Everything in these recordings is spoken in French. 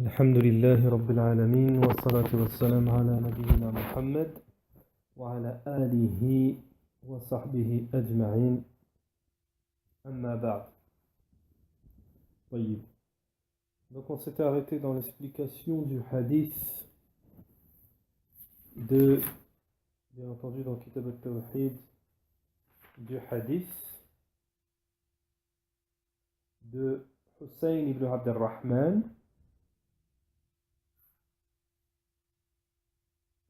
الحمد لله رب العالمين والصلاة والسلام على نبينا محمد وعلى آله وصحبه أجمعين أما بعد. طيب. Donc on s'était arrêté dans l'explication du hadith bien entendu dans Kitab al-Tawhid, du hadith de Hussein ibn Abd al-Rahman.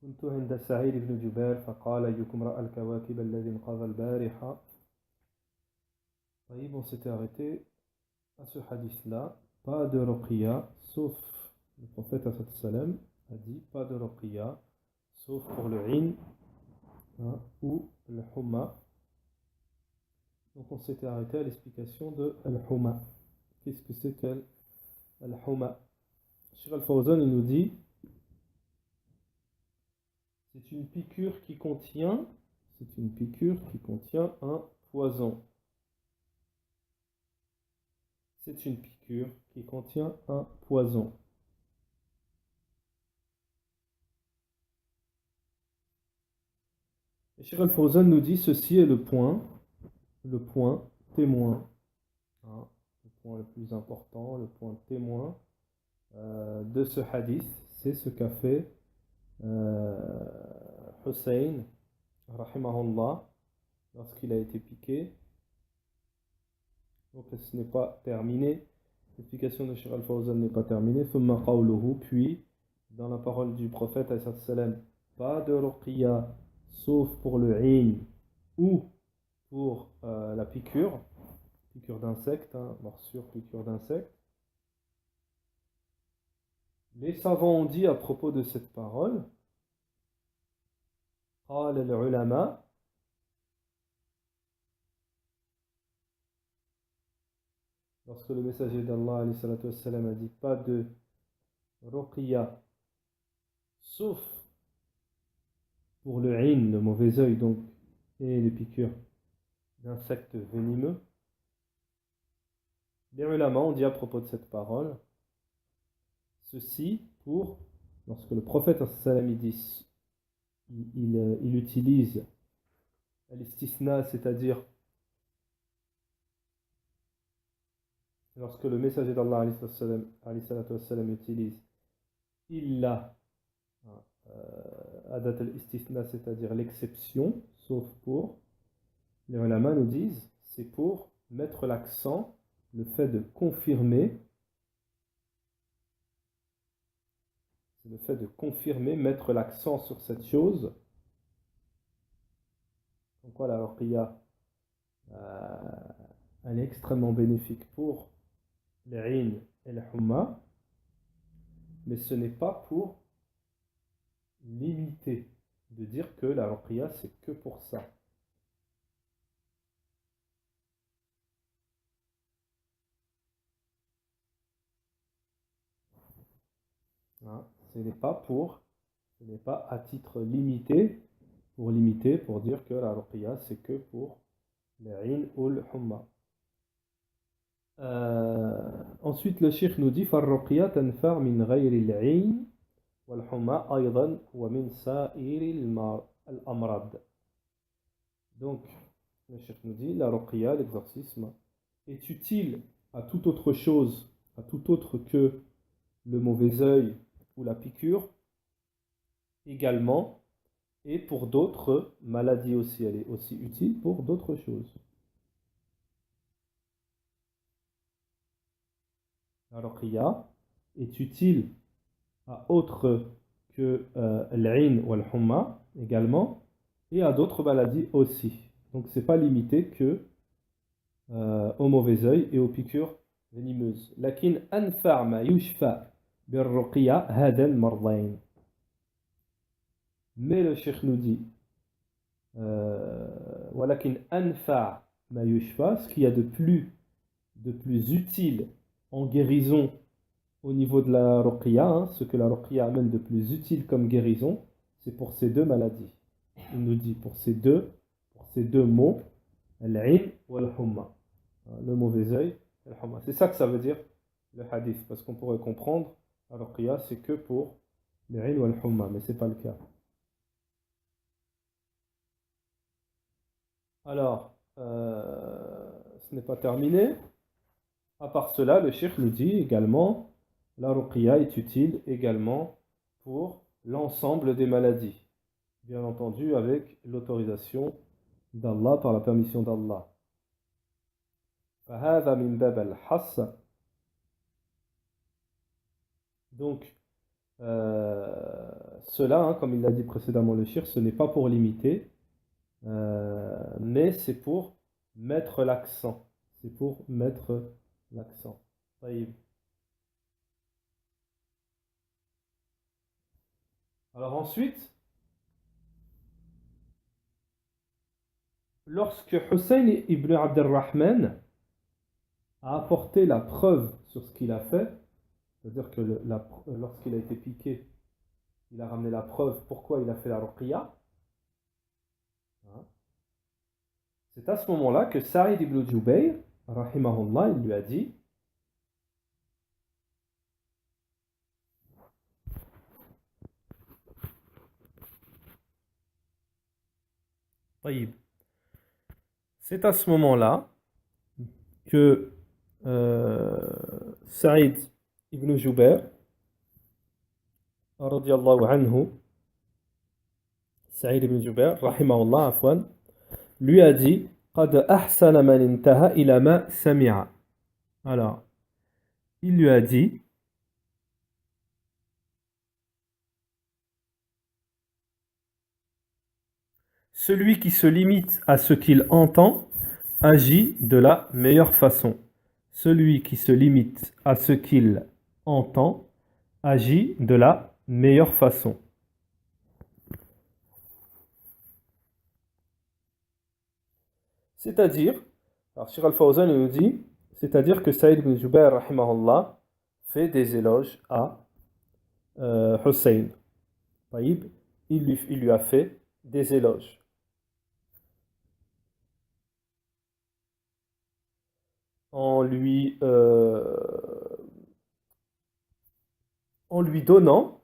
كنت عند سعيد بن جبير فقال أيكم رأى الكواكب الذي انقضى البارحة. On s'était arrêté à ce hadith-là. Pas de ruqya, sauf le prophète sallam a dit pas de ruqya, sauf pour le in ou le humma. Donc on s'était arrêté à l'explication de al-humma. Qu'est-ce que c'est qu'al-humma? Cheikh Al-Fawzan il nous dit c'est une piqûre qui contient un poison. C'est une piqûre qui contient un poison. Et Cheikh Al-Fawzan nous dit ceci est le point témoin, le point le plus important, le point témoin de ce hadith, c'est ce qu'a fait Hussein rahimahullah lorsqu'il a été piqué. Donc ce n'est pas terminé, l'explication de Cheikh Al-Fawzan n'est pas terminée. Thumma qawluhu, puis dans la parole du prophète sallam, pas de ruqya sauf pour le in ou pour la piqûre d'insecte, morsure, piqûre d'insecte. Les savants ont dit à propos de cette parole, قال العلماء lorsque le messager d'Allah a dit pas de ruqya sauf pour le in, le mauvais œil donc, et les piqûres d'insectes venimeux, les ulama ont dit à propos de cette parole ceci pour lorsque le prophète il utilise l'istisna, c'est-à-dire lorsque le messager d'Allah utilise illa adat al-istisna, c'est-à-dire l'exception, sauf pour, les ulama nous disent c'est pour mettre l'accent, le fait de confirmer, mettre l'accent sur cette chose. Donc voilà, la ruqya elle est extrêmement bénéfique pour les in et les humma, mais ce n'est pas pour limiter, de dire que la ruqya c'est que pour ça. Ce n'est pas à titre limité, pour dire que la ruqya c'est que pour les in ou le humma. Ensuite le cheikh nous dit فالرقية تنفع من غير العين والحمى أيضا ومن سائر الأمراض. Donc le cheikh nous dit la ruqya, l'exorcisme, est utile à toute autre chose, à tout autre que le mauvais œil ou la piqûre également, et pour d'autres maladies aussi, elle est aussi utile pour d'autres choses. La ruqya est utile à autre que l'in ou al-humma également, et à d'autres maladies aussi. Donc c'est pas limité que au mauvais œil et aux piqûres venimeuses. Lakin anfa' ma yushfa bir ruqya hada al-mardayn. Mais le cheikh nous dit walakin anfa' ma yushfa, ce qu'il y a de plus utile en guérison au niveau de la ruqya, ce que la ruqya amène de plus utile comme guérison, c'est pour ces deux maladies. Il nous dit pour ces deux mots, al-in ou al-humma, le mauvais œil, al-humma. C'est ça que ça veut dire le hadith, parce qu'on pourrait comprendre La ruqya, c'est que pour le 'ayn ou al-humma, mais ce n'est pas le cas. Alors, ce n'est pas terminé. À part cela, le cheikh nous dit également, la ruqya est utile également pour l'ensemble des maladies. Bien entendu, avec l'autorisation d'Allah, par la permission d'Allah. فهذا من باب الحص. Donc, cela, hein, comme il l'a dit précédemment le cheikh, ce n'est pas pour limiter, mais c'est pour mettre l'accent. C'est pour mettre l'accent. طيب. Alors ensuite, lorsque Hussein ibn Abd al-Rahman a apporté la preuve sur ce qu'il a fait, c'est-à-dire que lorsqu'il a été piqué, il a ramené la preuve pourquoi il a fait la ruqya, hein, c'est à ce moment-là que Saïd ibn Jubayr, rahimahullah, il lui a dit, طيب. C'est à ce moment-là que Saïd ibn Jubayr, radiallahu anhu, Saïd ibn Jubayr, rahimahullah, afwan, lui a dit قد أحسن من انتهى إلى ما سمع. Alors, il lui a dit celui qui se limite à ce qu'il entend agit de la meilleure façon. Celui qui se limite à ce qu'il entend agit de la meilleure façon. C'est-à-dire, alors Cheikh Al-Fawzan nous dit, c'est-à-dire que Saïd ibn Jubayr, rahimahullah, fait des éloges à Hussein. Taïb, il lui a fait des éloges. En lui, en lui donnant,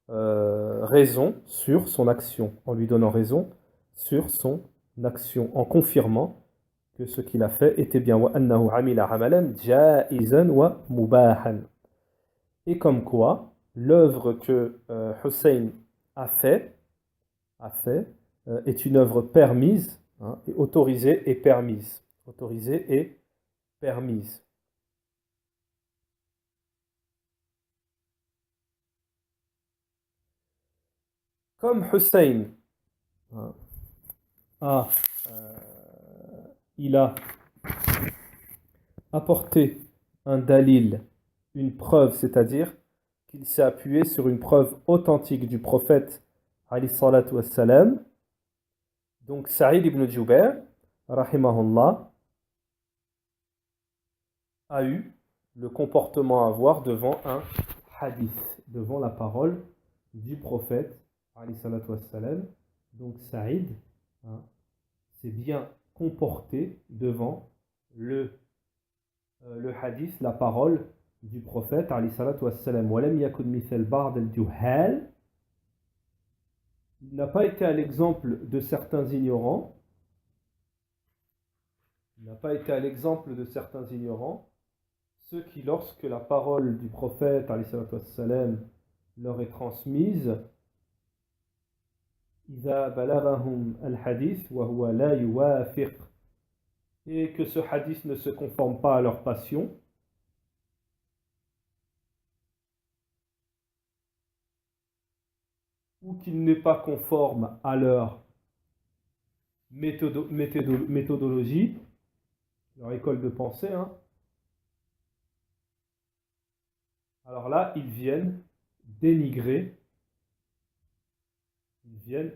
raison sur son action, en lui donnant raison sur son action, en confirmant que ce qu'il a fait était bien. وَأَنَّهُ عَمِلَ عَمَلًا جَائِزًا وَمُبَاحًا. Et comme quoi, l'œuvre que Hussein a fait est une œuvre permise, hein, et autorisée et permise. Autorisée et permise. Comme Hussein, hein, il a apporté un dalil, une preuve, c'est-à-dire qu'il s'est appuyé sur une preuve authentique du prophète alayhi salatu wassalam. Donc Saïd ibn Jubayr, rahimahullah, a eu le comportement à avoir devant un hadith, devant la parole du prophète alayhi salatu wassalam. Donc Saïd, hein, s'est bien comporté devant le hadith, la parole du prophète alayhi salatu wassalam. وَلَمْ يَكُنْ مِثَلْ بَعْضِ الْجُهَّالِ. Il n'a pas été à l'exemple de certains ignorants. Il n'a pas été à l'exemple de certains ignorants, ceux qui, lorsque la parole du prophète alayhi salatu wassalam leur est transmise, إِذَا بَلَغَهُمْ الْحَدِيثُ وَهُوَ لَا يُوَافِقُ, et que ce hadith ne se conforme pas à leur passion, ou qu'il n'est pas conforme à leur méthodologie, leur école de pensée, hein. Alors là, ils viennent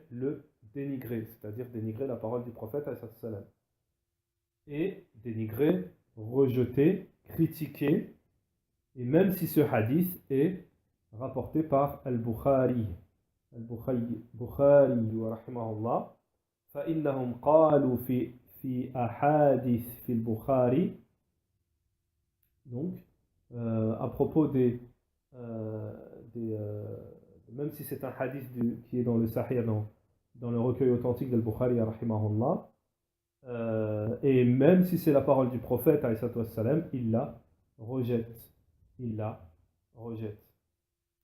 le dénigrer, c'est-à-dire dénigrer la parole du prophète, et dénigrer, rejeter, critiquer, et même si ce hadith est rapporté par Al-Bukhari, رحمه الله, فإنهم قالوا في أحاديث في البخاري. Donc, à propos euh, des même si c'est un hadith qui est dans le Sahih, dans le recueil authentique d'Al-Bukhari, rahimahullah, et même si c'est la parole du prophète, alayhi salatu wassalam, il la rejette. Il la rejette.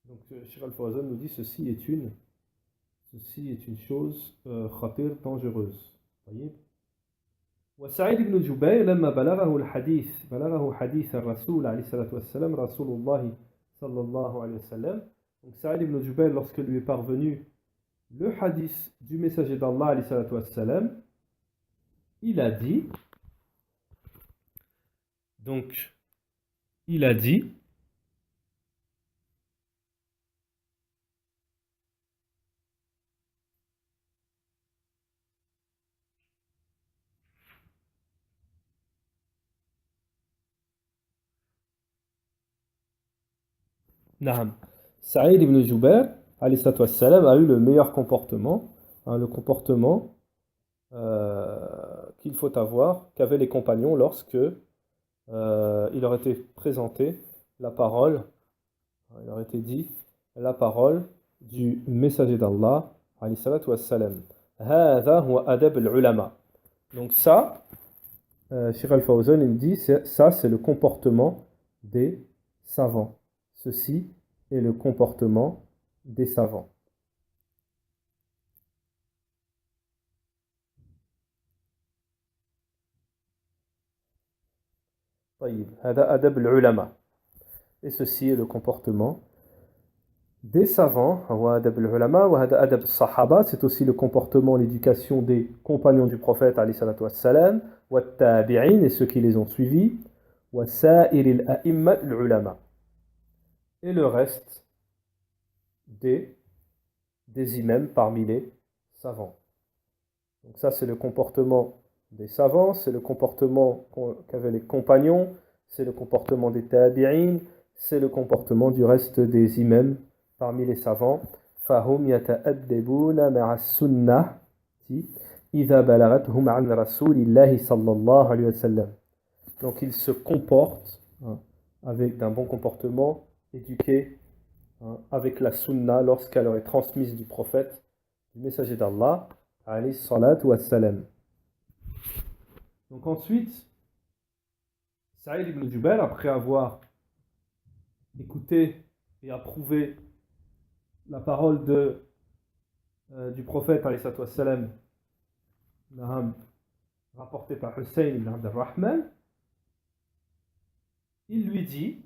Donc, Cheikh Al-Fawzan nous dit ceci est une chose khatir, dangereuse. Voyez. وسعيد بن جبير لما بلغه حديث الرسول عليه الصلاة والسلام رسول الله صلى الله عليه وسلم. Donc Sa'id ibn Jubayr, lorsque lui est parvenu le hadith du messager d'Allah عليه الصلاة والسلام, il a dit, donc il a dit, Naam. Saïd ibn Jubair, alayhi salatu wassalam, a eu le meilleur comportement, hein, le comportement qu'il faut avoir, qu'avaient les compagnons lorsque il leur était présenté la parole, il leur était dit la parole du messager d'Allah, alayhi salatu wassalam. Hādhā huwa adab al-ulama. Donc ça, Cheikh Al-Fawzan, il dit, ça c'est le comportement des savants. Ceci est le comportement des savants. طيب. هذا أدب العلماء. Et ceci est le comportement des savants. وأدب العلماء وهذا أدب الصحابة. C'est aussi le comportement, l'éducation des compagnons du prophète عليه الصلاة والسلام والتابعين et ceux qui les ont suivis وسائر الأئمة العلماء. Et le reste des imams parmi les savants. Donc ça c'est le comportement des savants, c'est le comportement qu'avaient les compagnons, c'est le comportement des tabi'in, c'est le comportement du reste des imams parmi les savants. فَهُمْ يَتَأَدَّبُونَ مَعَ السُّنَّةِ إِذَا بَلَغَتْهُمْ عَنْ رَسُولِ اللَّهِ صَلَّى اللَّهُ عَلَيْهِ وَسَلَّمَ. Donc ils se comportent avec d'un bon comportement, éduqués avec la sunna lorsqu'elle leur est transmise du prophète, du messager d'Allah, alayhi salatu wassalam. Donc ensuite, Saïd ibn Jubair, après avoir écouté et approuvé la parole du prophète, alayhi salatu wassalam, rapportée par Hussein ibn Abd al-Rahman, il lui dit,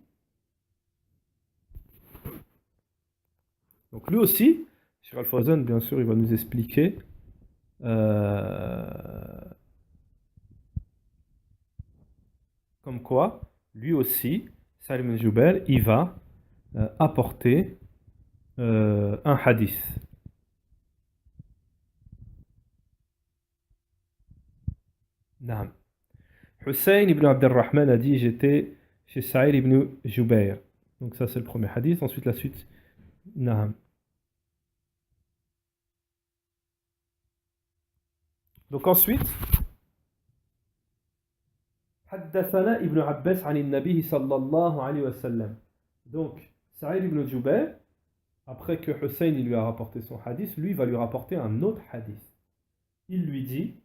donc lui aussi, Cheikh Al-Fawzan, bien sûr, il va nous expliquer comme quoi, lui aussi, Saïd ibn Jubair, il va apporter un hadith. Naam. Hussein ibn Abd al-Rahman a dit, j'étais chez Saïd ibn Jubair. Donc ça c'est le premier hadith. Ensuite la suite. Naam. Donc ensuite, حدثنا ابن عباس عن النبي صلى الله عليه وسلم. Donc Saïd ibn Jubair, après que Hussein il lui a rapporté son hadith, lui va lui rapporter un autre hadith. Il lui dit,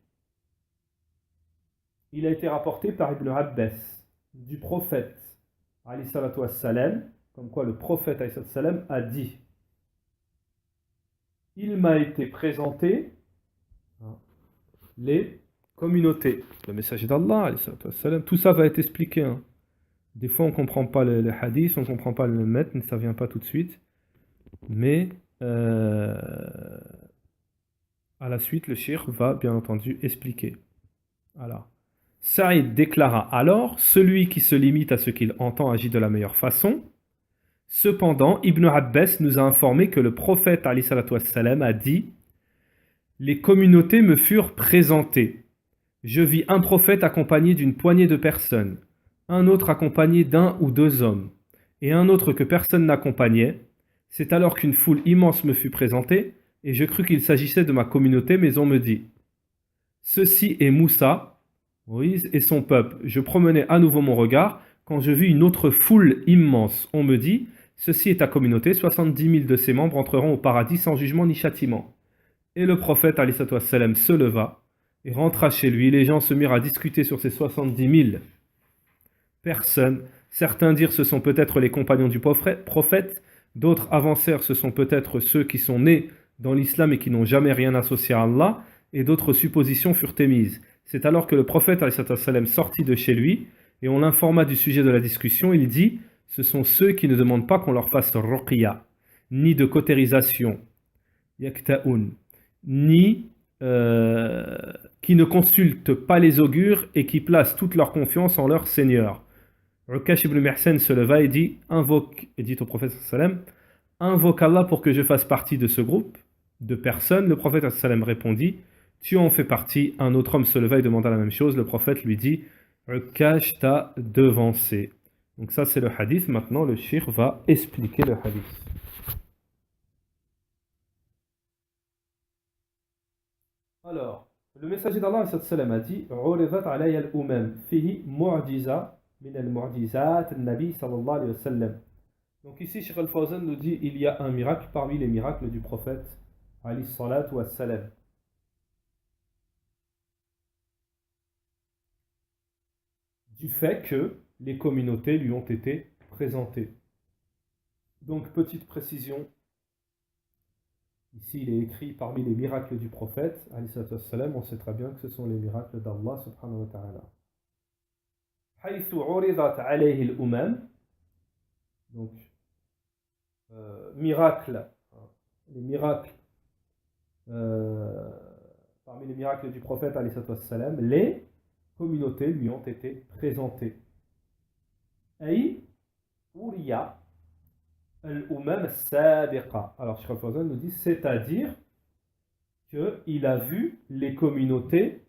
il a été rapporté par Ibn Abbas du prophète alayhi salatu wassalam, comme quoi le prophète alayhi salatu wassalam a dit, il m'a été présenté les communautés, le messager d'Allah alayhi salatu wassalam, tout ça va être expliqué. Des fois on ne comprend pas le hadith, on ne comprend pas le matn, ça ne vient pas tout de suite, mais à la suite le cheikh va bien entendu expliquer. Alors, Saïd déclara alors, celui qui se limite à ce qu'il entend agit de la meilleure façon. Cependant, Ibn Abbas nous a informé que le prophète alayhi salatu wassalam a dit, les communautés me furent présentées. Je vis un prophète accompagné d'une poignée de personnes, un autre accompagné d'un ou deux hommes, et un autre que personne n'accompagnait. C'est alors qu'une foule immense me fut présentée, et je crus qu'il s'agissait de ma communauté, mais on me dit, ceci est Moussa, Moïse et son peuple. Je promenais à nouveau mon regard, quand je vis une autre foule immense, on me dit, ceci est ta communauté, 70 000 de ses membres entreront au paradis sans jugement ni châtiment. Et le prophète, alayhi salatu wassalam, se leva et rentra chez lui. Les gens se mirent à discuter sur ces 70 000 personnes. Certains dirent ce sont peut-être les compagnons du prophète, d'autres avancèrent ce sont peut-être ceux qui sont nés dans l'islam et qui n'ont jamais rien associé à Allah, et d'autres suppositions furent émises. C'est alors que le prophète alayhi salatu wassalam, sortit de chez lui et on l'informa du sujet de la discussion. Il dit, ce sont ceux qui ne demandent pas qu'on leur fasse ruqya, ni de cautérisation, yakta'un, ni qui ne consultent pas les augures et qui placent toute leur confiance en leur Seigneur. Ukash ibn Mihsan se leva et dit, dit au prophète sallam, invoque Allah pour que je fasse partie de ce groupe de personnes. Le prophète sallam répondit, tu en fais partie. Un autre homme se leva et demanda la même chose. Le prophète lui dit, Ukash t'a devancé. Donc ça c'est le hadith. Maintenant le cheikh va expliquer le hadith. Alors, le messager d'Allah a dit, Uridat alayya al-umam fihi mu'jiza min al-mu'jizat al-nabi sallallahu alayhi wa sallam. Donc ici, Cheikh Al-Fawzan nous dit, il y a un miracle parmi les miracles du prophète alayhi salatu wa salam. Du fait que les communautés lui ont été présentées. Donc, petite précision, ici il est écrit parmi les miracles du prophète, on sait très bien que ce sont les miracles d'Allah subhanahu wa ta'ala. حيث عرضت عليه الأمم, donc miracle, les miracles, parmi les miracles du prophète les communautés lui ont été présentées. Ay uriya al-umam sabiqa. Alors Cheikh Al-Fawzan nous dit, c'est-à-dire qu'il a vu les communautés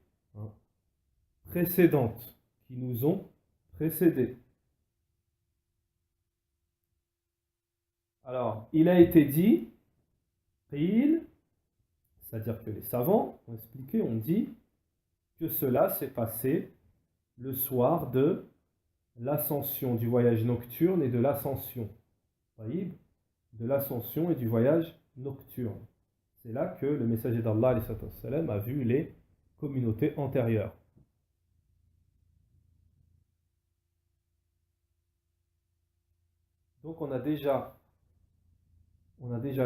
précédentes qui nous ont précédés. Alors, il a été dit, c'est-à-dire que les savants ont expliqué, ont dit que cela s'est passé le soir de l'ascension, du voyage nocturne et de l'ascension. De l'ascension et du voyage nocturne. C'est là que le messager d'Allah a vu les communautés antérieures. Donc on a déjà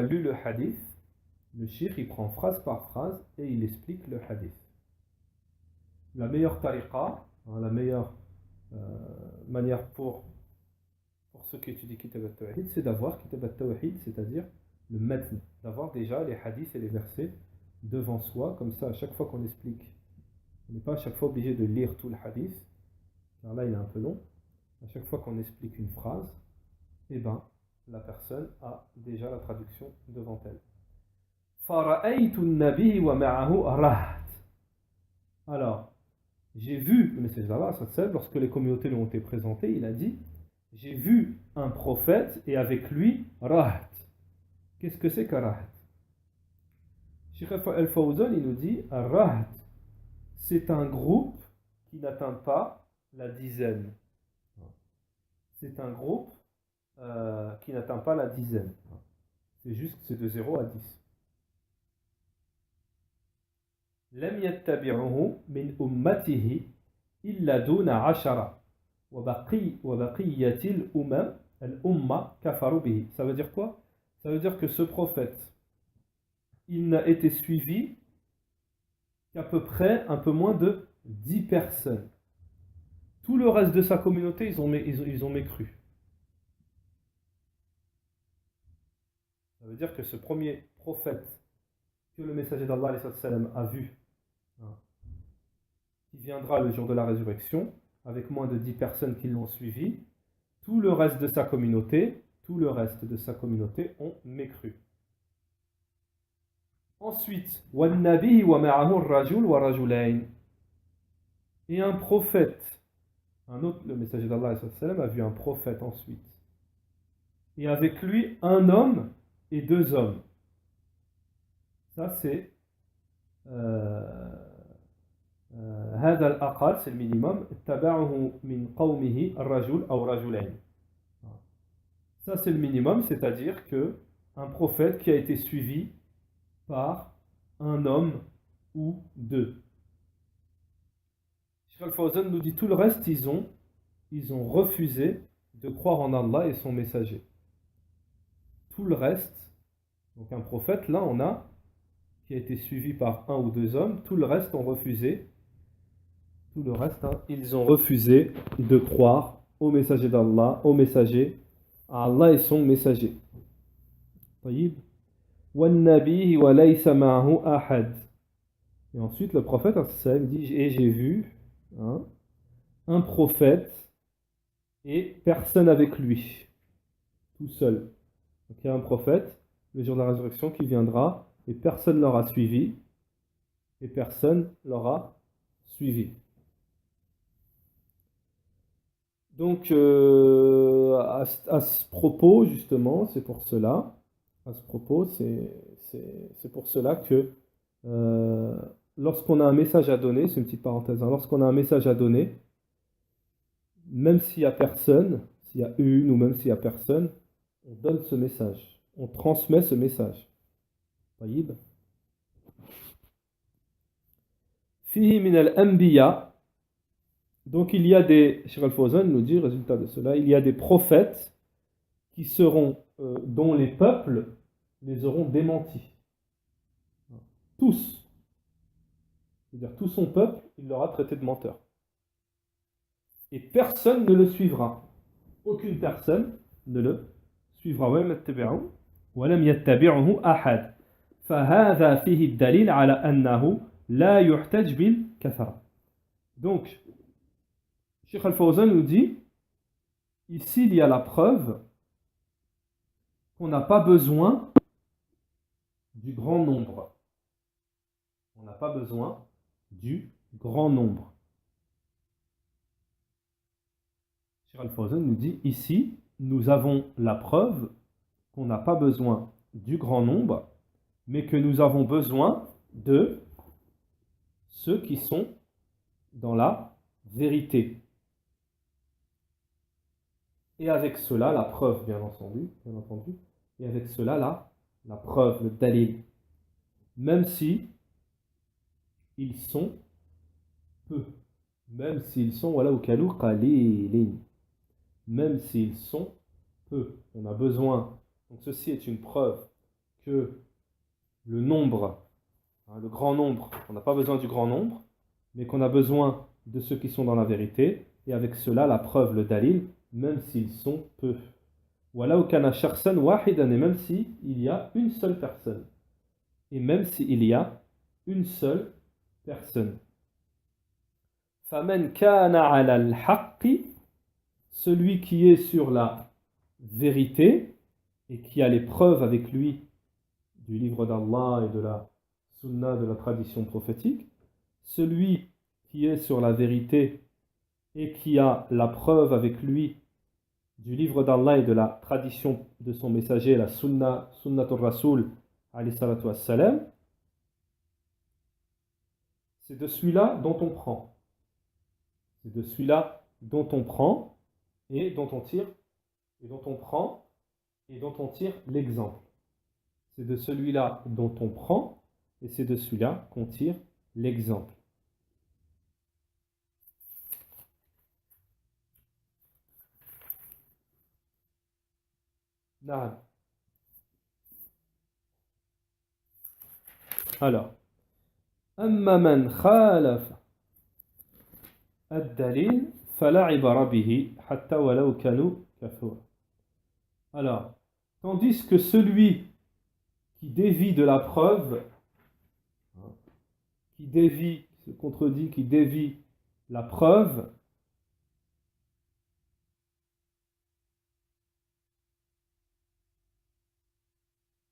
lu le hadith. Le cheikh il prend phrase par phrase et il explique le hadith. La meilleure tariqa, la meilleure manière pour ceux qui étudient Kitab al-Tawhid, c'est d'avoir Kitab al-Tawhid, c'est-à-dire le matn, d'avoir déjà les hadiths et les versets devant soi, comme ça à chaque fois qu'on explique, on n'est pas à chaque fois obligé de lire tout le hadith, car là il est un peu long. À chaque fois qu'on explique une phrase, eh ben, la personne a déjà la traduction devant elle. Alors, j'ai vu le message d'Allah, lorsque les communautés lui ont été présentées, il a dit, j'ai vu un prophète et avec lui rahat. Qu'est-ce que c'est que rahat? Cheikh Al-Fawzan il nous dit, rahat, c'est un groupe qui n'atteint pas la dizaine. C'est un groupe qui n'atteint pas la dizaine. C'est juste que c'est de 0 à 10. لم يتبعه من أمته إلا دون عشرة وبقية الأمة كفروا به. Ça veut dire quoi? Ça veut dire que ce prophète, il n'a été suivi qu'à peu près un peu moins de 10 personnes. Tout le reste de sa communauté, ils ont mécru. Ça veut dire que ce premier prophète que le messager d'Allah a vu, qui viendra le jour de la résurrection, avec moins de 10 personnes qui l'ont suivi, tout le reste de sa communauté ont mécru. Ensuite, et un prophète, le messager d'Allah a vu un prophète ensuite, et avec lui un homme et 2 hommes. Ça c'est هذا الأقل, c'est le minimum, اتبعه من قومه الرجل أو رجلين. Ça c'est le minimum, c'est-à-dire que un prophète qui a été suivi par un homme ou deux. Cheikh Al-Fawzan nous dit tout le reste, ils ont refusé de croire en Allah et son messager. Tout le reste, donc un prophète, là on a qui a été suivi par un ou deux hommes, tout le reste ont refusé. Tout le reste, ils ont refusé de croire au messager d'Allah, au messager, à Allah et son messager. طيب. وَالنَّبِيِّ وَلَيْسَ مَعَهُ أَحَدٌ. Et ensuite le prophète dit, et j'ai vu un prophète et personne avec lui, tout seul. Donc il y a un prophète, le jour de la résurrection, qui viendra et personne l'aura suivi et personne l'aura suivi. Donc, à ce propos, justement, c'est pour cela, à ce propos, c'est pour cela que lorsqu'on a un message à donner, c'est une petite parenthèse, lorsqu'on a un message à donner, même s'il n'y a personne, s'il y a une ou même s'il n'y a personne, on donne ce message, on transmet ce message. طيب. فيه من الأنبياء. Donc il y a des, Cheikh Al-Fawzan nous dit, résultat de cela, il y a des prophètes qui seront, dont les peuples les auront démentis. Tous. C'est-à-dire tout son peuple, il l'aura traité de menteur. Et personne ne le suivra. Aucune personne ne le suivra. وَلَمْ يَتَّبِعُهُ أَحَدٌ فَهَذَا فِيهِ الدَّلِيلُ عَلَى أَنَّهُ لَا يُحْتَجْ بِالْكَثْرَةِ. Donc, Cheikh Al-Fawzan nous dit, ici il y a la preuve qu'on n'a pas besoin du grand nombre. On n'a pas besoin du grand nombre. Cheikh Al-Fawzan nous dit, ici, nous avons la preuve qu'on n'a pas besoin du grand nombre, mais que nous avons besoin de ceux qui sont dans la vérité. Et avec cela, la preuve, bien entendu, et avec cela, la preuve, le dalil, même si ils sont peu, même s'ils sont, voilà, ukalu qalilin, même s'ils sont peu, on a besoin. Donc ceci est une preuve que le nombre, le grand nombre, on n'a pas besoin du grand nombre, mais qu'on a besoin de ceux qui sont dans la vérité, et avec cela, la preuve, le dalil, même s'ils sont peu. Walau kana shakhsan wahidan, et même s'il y a une seule personne. Et même s'il y a une seule personne. Faman kana ala al-haqqi, celui qui est sur la vérité et qui a les preuves avec lui du livre d'Allah et de la sunna, de la tradition prophétique, celui qui est sur la vérité et qui a la preuve avec lui du livre d'Allah et de la tradition de son messager, la sunnatul rasoul, alayhi salatu wassalam, c'est de celui-là dont on prend. C'est de celui-là dont on prend et dont on tire, et dont on prend et dont on tire l'exemple. C'est de celui-là dont on prend et c'est de celui-là qu'on tire l'exemple. Alors, أما من خالف الدليل فلا عبرة به حتى ولو كانوا كثورا. Alors, tandis que celui qui dévie de la preuve, qui dévie, se contredit, qui dévie la preuve,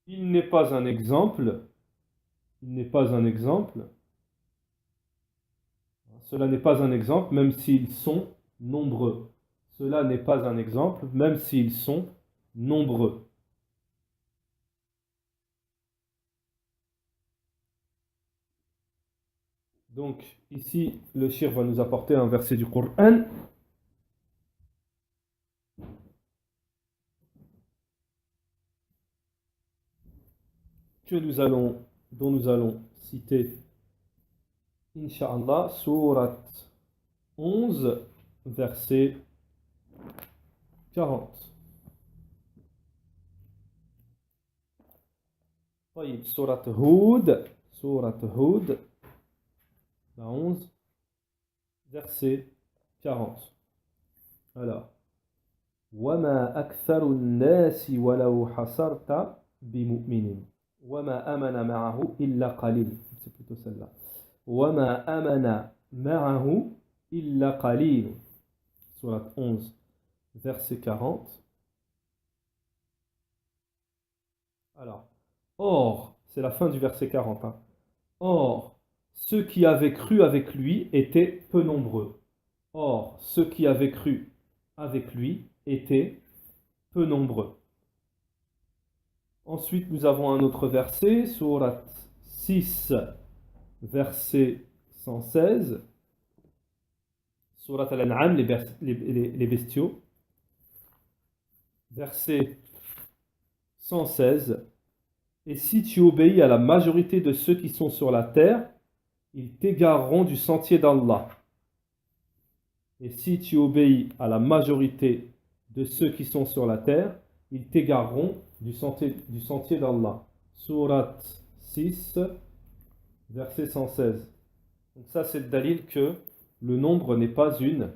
il n'est pas un exemple, cela n'est pas un exemple, même s'ils sont nombreux. Cela n'est pas un exemple, même s'ils sont nombreux. Donc, ici, le shir va nous apporter un verset du Coran. Dont nous allons citer, Inch'Allah, sourate 11, verset 40. طيب sourate Hud, la 11, verset 40. Alors, وَمَا أَكْثَرُ النَّاسِ وَلَوْ حَصَرْتَ بِمُؤْمِنٍ وَمَا أَمَنَ مَعَهُ إِلَّا قَلِيلٌ. C'est plutôt celle-là. وَمَا أَمَنَ مَعَهُ إِلَّا قَلِيلٌ. Sourate 11, verset 40. Alors, or, c'est la fin du verset 40. Hein. Or, ceux qui avaient cru avec lui étaient peu nombreux. Or, ceux qui avaient cru avec lui étaient peu nombreux. Ensuite, nous avons un autre verset, sourate 6, verset 116. Sourate Al-An'am, les bestiaux. Verset 116. Et si tu obéis à la majorité de ceux qui sont sur la terre, ils t'égareront du sentier d'Allah. Et si tu obéis à la majorité de ceux qui sont sur la terre, ils t'égareront du sentier d'Allah. Sourate 6, verset 116. Donc ça, c'est le dalil que le nombre n'est pas une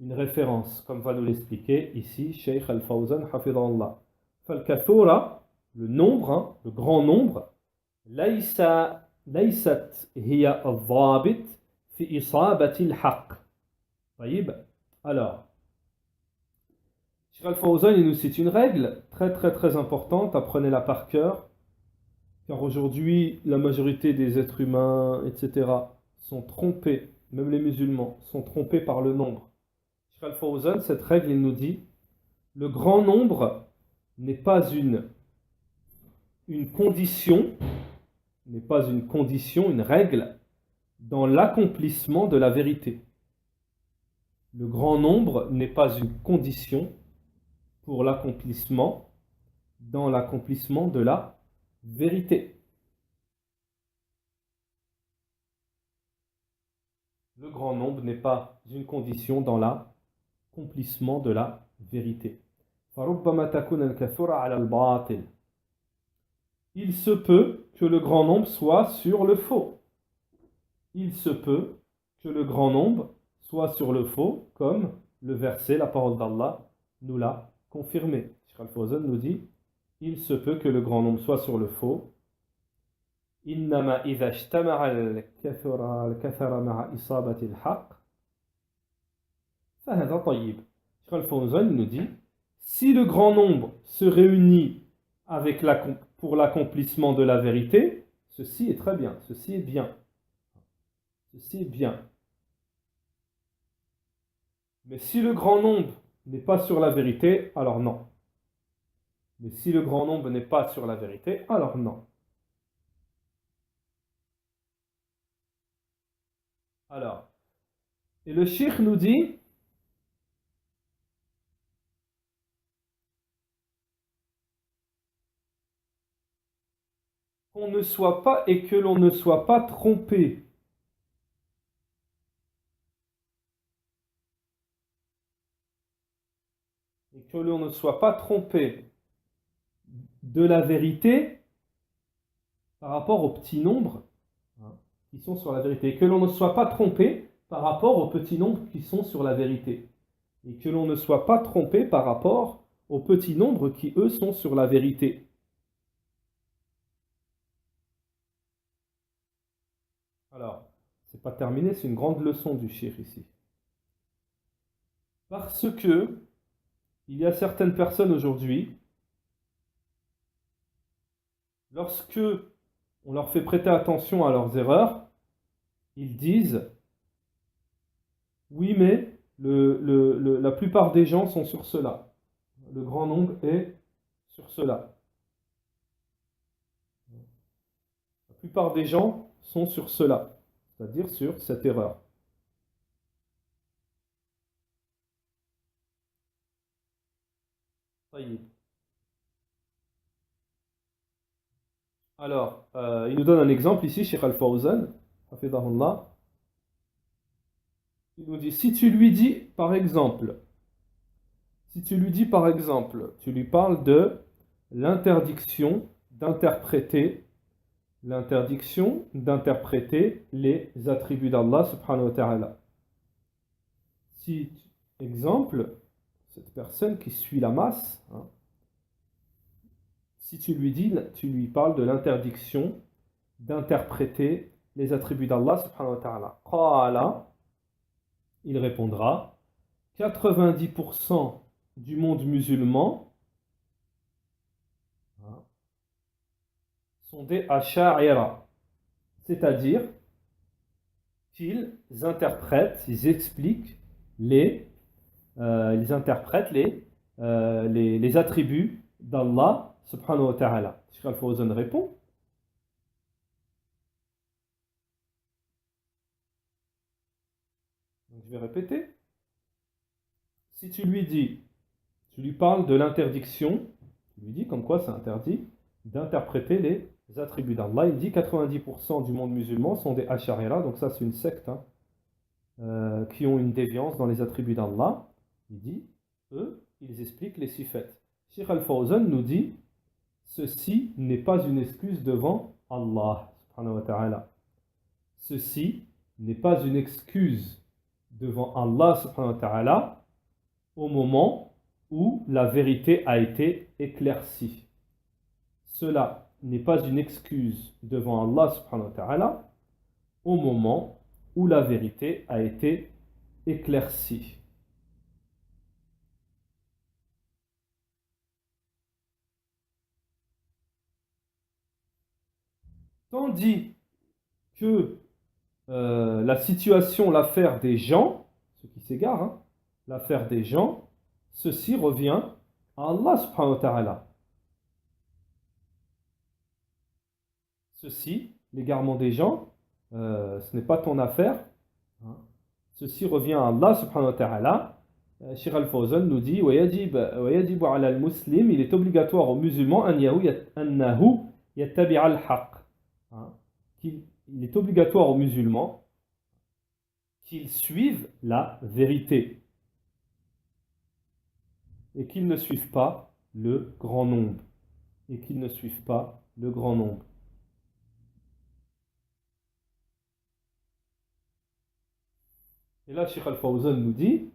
référence, comme va nous l'expliquer ici Cheikh Al-Fawzan, hafidhahullah. Fal-kathura, le nombre, hein, le grand nombre, laysat hiya al-dhabit fi isabati al-haqq. Alors, Cheikh Al-Fawzan, il nous cite une règle très très très importante, apprenez-la par cœur, car aujourd'hui, la majorité des êtres humains, etc., sont trompés, même les musulmans, sont trompés par le nombre. Cheikh Al-Fawzan, cette règle, il nous dit, le grand nombre n'est pas une condition, une règle, dans l'accomplissement de la vérité. Le grand nombre n'est pas une condition pour l'accomplissement, dans l'accomplissement de la vérité. Le grand nombre n'est pas une condition dans l'accomplissement de la vérité. Il se peut que le grand nombre soit sur le faux. Il se peut que le grand nombre soit sur le faux, comme le verset, la parole d'Allah, nous l'a confirmé. Cheikh Al-Fawzan nous dit, il se peut que le grand nombre soit sur le faux. إنما إذا اجتمع الكثرة مع إصابة الحق فهذا طيب. Cheikh Al-Fawzan nous dit, si le grand nombre se réunit pour l'accomplissement de la vérité, ceci est très bien, ceci est bien. Ceci est bien. Mais si le grand nombre n'est pas sur la vérité, alors non. Mais si le grand nombre n'est pas sur la vérité, alors non. Alors, et le cheikh nous dit, qu'on ne soit pas et que l'on ne soit pas trompé. Et que l'on ne soit pas trompé de la vérité par rapport aux petits nombres qui sont sur la vérité. Et que l'on ne soit pas trompé par rapport aux petits nombres qui sont sur la vérité. Et que l'on ne soit pas trompé par rapport aux petits nombres qui, eux, sont sur la vérité. Alors, c'est pas terminé, c'est une grande leçon du cheikh ici. Parce que il y a certaines personnes aujourd'hui, lorsque on leur fait prêter attention à leurs erreurs, ils disent oui, mais la plupart des gens sont sur cela. Le grand nombre est sur cela. La plupart des gens sont sur cela. c'est-à-dire sur cette erreur. Alors, il nous donne un exemple ici, Cheikh Al-Fawzan, hafidahullah. Il nous dit, si tu lui dis, par exemple, tu lui parles de l'interdiction d'interpréter, les attributs d'Allah subhanahu wa ta'ala. Si, exemple, cette personne qui suit la masse, hein, si tu lui parles de l'interdiction d'interpréter les attributs d'Allah subhanahu wa ta'ala. Qala, il répondra, 90% du monde musulman sont des asha'ira, c'est-à-dire qu'ils interprètent, ils expliquent ils interprètent les attributs d'Allah subhanahu wa ta'ala. Cheikh Al-Fawzan répond, donc je vais répéter. Si tu lui parles de l'interdiction, tu lui dis comme quoi c'est interdit d'interpréter les attributs d'Allah. Il dit 90% du monde musulman sont des Ash'arira, donc ça c'est une secte qui ont une déviance dans les attributs d'Allah. Il dit, eux, ils expliquent les sifat. Cheikh Al-Fawzan nous dit, ceci n'est pas une excuse devant Allah subhanahu wa ta'ala. Ceci n'est pas une excuse devant Allah subhanahu wa ta'ala au moment où la vérité a été éclaircie. Cela n'est pas une excuse devant Allah subhanahu wa ta'ala au moment où la vérité a été éclaircie. Tandis que la situation, l'affaire des gens, ceux qui s'égarent, hein, l'affaire des gens, ceci revient à Allah subhanahu wa ta'ala. Ceci, l'égarement des gens, ce n'est pas ton affaire. Hein. Ceci revient à Allah subhanahu wa ta'ala. Cheikh Al-Fawzan nous dit وَيَجِبُ عَلَى الْمُسْلِمِ, il est obligatoire aux musulmans أَنَّهُ يَتَّبِعَ الْحَقِّ. Il est obligatoire aux musulmans qu'ils suivent la vérité et qu'ils ne suivent pas le grand nombre. Et qu'ils ne suivent pas le grand nombre. Et là, Cheikh Al-Fawzan nous dit,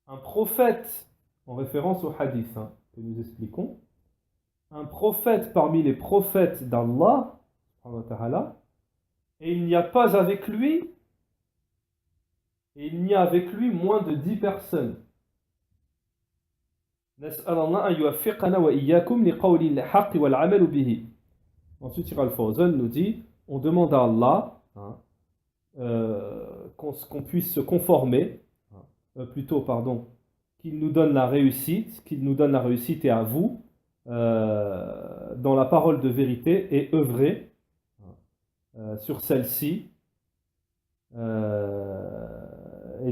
un prophète, en référence au hadith que nous expliquons, un prophète parmi les prophètes d'Allah, et il n'y a pas avec lui, moins de 10 personnes. Ensuite, Cheikh Al-Fawzan nous dit, on demande à Allah qu'on puisse se conformer, qu'il nous donne la réussite, et à vous, dans la parole de vérité et œuvrer sur celle-ci et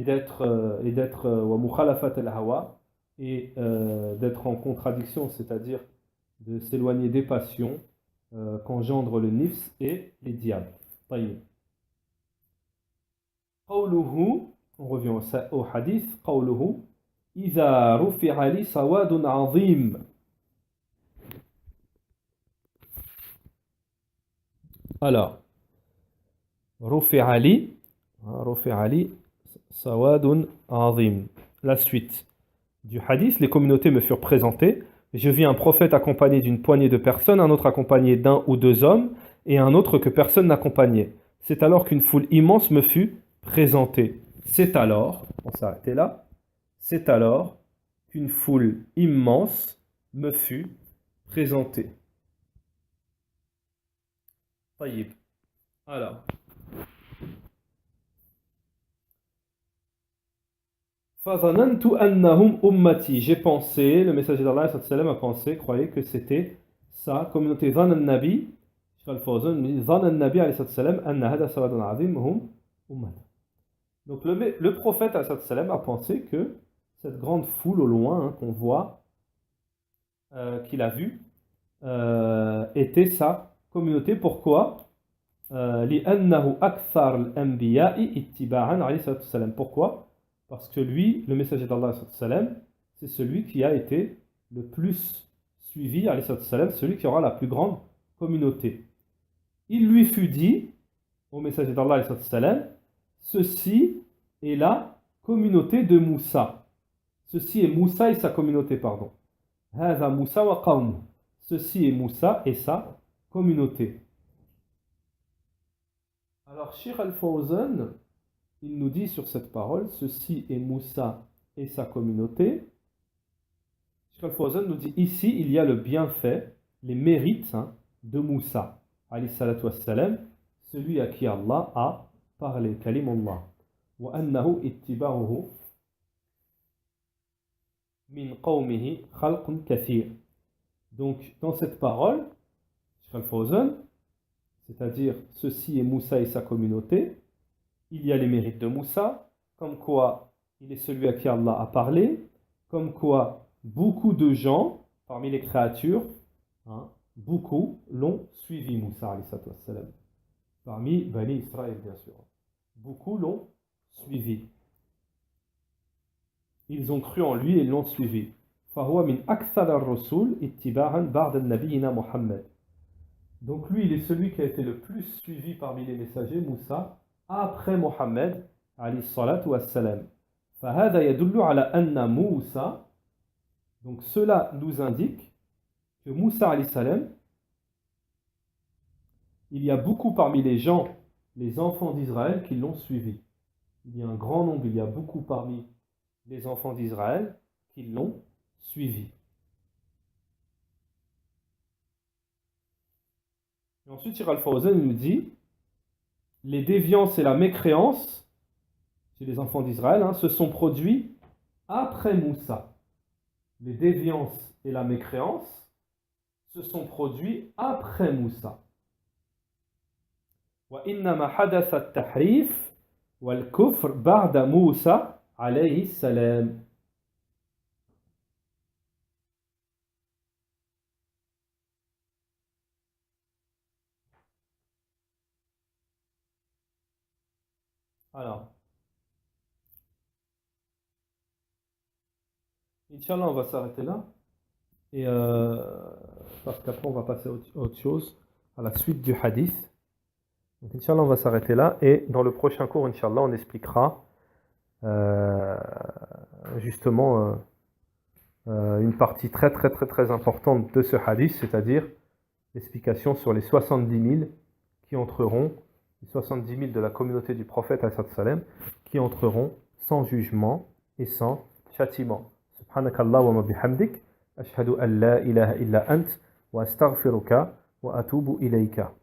d'être wa mukhalafat al-hawa et d'être en contradiction, c'est-à-dire de s'éloigner des passions qu'engendre le nifs et les diables. طيب. قوله, on revient au hadith, قوله إذا رفع لي سواد عظيم. Alors, رفع لي سواد عظيم. La suite du hadith, les communautés me furent présentées. Je vis un prophète accompagné d'une poignée de personnes, un autre accompagné d'un ou deux hommes, et un autre que personne n'accompagnait. C'est alors qu'une foule immense me fut présentée. C'est alors, on s'arrêtait là, c'est alors qu'une foule immense me fut présentée. طيب. Alors, فَظَنَنْتُ أَنَّهُمْ أُمَّتِي. J'ai pensé, le messager d'Allah a pensé, croyait que c'était sa communauté. ظَنَ النَّبِي Cheikh Al-Fawzan dit ظن النبي عليه الصلاة والسلام أن هذا سواد عظيم هم أمته. Donc le prophète عليه الصلاة والسلام a pensé que cette grande foule au loin hein, qu'on voit, qu'il a vue, était sa communauté. Pourquoi? لأنه أكثر الأنبياء اتباعا عليه الصلاة والسلام. Pourquoi? Parce que lui, le messager d'Allah عليه الصلاة والسلام, c'est celui qui a été le plus suivi عليه الصلاة والسلام, celui qui aura la plus grande communauté. Il lui fut dit au messager d'Allah عليه الصلاة والسلام, ceci est la communauté de Moussa. Ceci est Moussa et sa communauté, pardon. هذا موسى وقومه. Ceci est Moussa et sa communauté. Alors, Cheikh Al-Fawzan, il nous dit sur cette parole, ceci est Moussa et sa communauté. Cheikh Al-Fawzan nous dit ici, il y a le bienfait, les mérites hein, de Moussa, alayhi salatu wassalam, celui à qui Allah a parlé, kalimullah. Wa annahu ittiba'uhu min qawmihi khalqun kathir. Donc, dans cette parole, Cheikh Al-Fawzan, c'est-à-dire ceci est Moussa et sa communauté, il y a les mérites de Moussa, comme quoi il est celui à qui Allah a parlé, comme quoi beaucoup de gens, parmi les créatures, hein, beaucoup l'ont suivi Moussa alayhi salam. Parmi Bani Israël bien sûr. Beaucoup l'ont suivi. Ils ont cru en lui et l'ont suivi. فهو من أكثر الرسل اتباعا بعد نبينا محمد. Donc lui, il est celui qui a été le plus suivi parmi les messagers, Moussa, après Mohammed, alayhi salatu wassalam. فهذا يدل على أن موسى, donc cela nous indique que Moussa alayhi salam, il y a beaucoup parmi les gens, les enfants d'Israël qui l'ont suivi. Il y a un grand nombre, il y a beaucoup parmi les enfants d'Israël qui l'ont suivi. Et ensuite, Cheikh Al-Fawzan nous dit les déviances et la mécréance chez les enfants d'Israël hein, se sont produits après Moussa. Les déviances et la mécréance se sont produits après Moussa. وإنما حدث التحريف والكفر بعد موسى عليه السلام. Alors, Inch'Allah, on va s'arrêter là. Et parce qu'après, on va passer à autre chose, à la suite du hadith. Donc, Inch'Allah, on va s'arrêter là. Et dans le prochain cours, Inch'Allah, on expliquera justement une partie très très très très importante de ce hadith, c'est-à-dire l'explication sur les 70 000 qui entreront, les 70 000 de la communauté du prophète sallam, qui entreront sans jugement et sans châtiment. Subhanakallah wa bihamdik, ashhadu an la ilaha illa ant, wa astaghfiruka wa atubu ilayka.